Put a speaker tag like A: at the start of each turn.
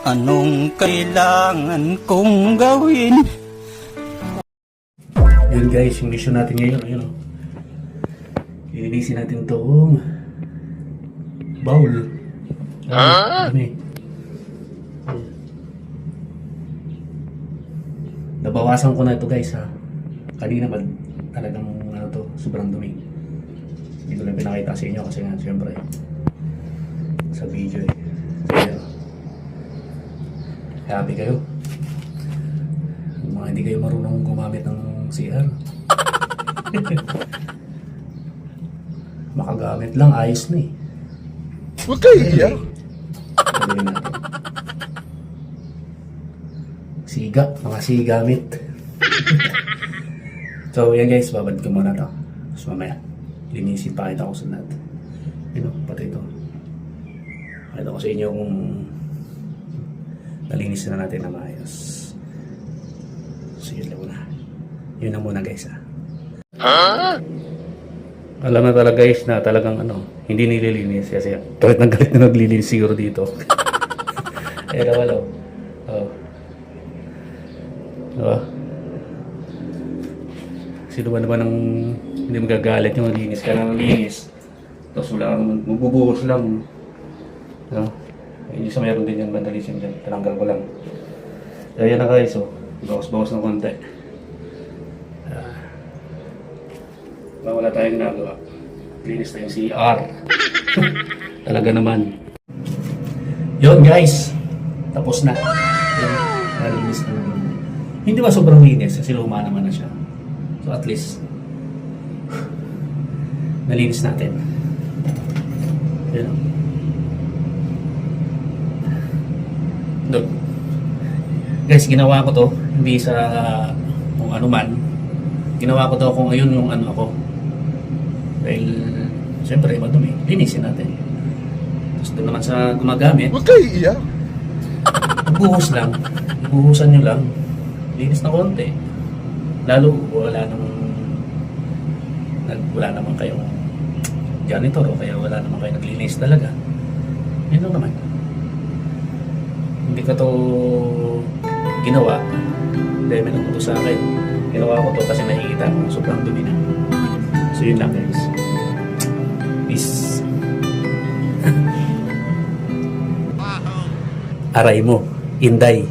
A: Anong kailangan kong gawin?
B: Yun guys, yung mission natin ngayon, ayun o. Ilinisin natin itong bowl. Dami. Nabawasan ko na ito guys ha. Kanina ba talagang ano to, sobrang dumi. Hindi ko lang pinakita sa inyo kasi nga siyempre sa video eh. Kaya, happy kayo. Mga hindi kayo marunong gumamit ng CR. Makagamit lang, ayos na eh.
C: Huwag kayo iiyak.
B: Gawin natin. Siga, mga sigamit. So yan guys, babad ko muna to. Tapos mamaya, linisin pa kita ko sa lahat. Yun o, pati ito. Pakita ko sa inyo kung nalinis na natin na maayos. So yun lang muna. Yun na muna guys ha. Alam na talaga guys na talagang ano, hindi nililinis kasi galit na galit na naglilinis siguro dito. Eh wala. Oh. Diba? Sino ba naman ang hindi magagalit yung maglinis ka ng linis? Tapos wala kang magbubuhos lang. No? Yung isa mayroon din yung vandalism dyan. Tinanggal ko lang. Kaya yan na guys, oh. Bawas-bawas ng konti. Wala tayong ginagawa. Linis na yung CR. Talaga naman. Yun guys. Tapos na. Yun, nalinis na naman. Hindi ba sobrang linis kasi luma naman na siya. So at least nalinis natin. Yun o. Doon. Guys, ginawa ko to hindi sa kung ano man. Ginawa ko to kung ayun yung ano ako. Dahil siyempre madumi. Linisin natin. Tapos doon naman sa gumagamit,
C: Huwag kayo iiyak.
B: buhos lang. Buhusan nyo lang. Linis na konti. Lalo wala naman kayong janitor o kaya wala naman kayo naglilinis talaga. Yun lang naman. Hindi ko to ginawa dahil may nagpunto sa akin. Ginawa ko to kasi nakikita ko sobrang dumi na. So yun lang guys. Peace. Aray mo, Inday.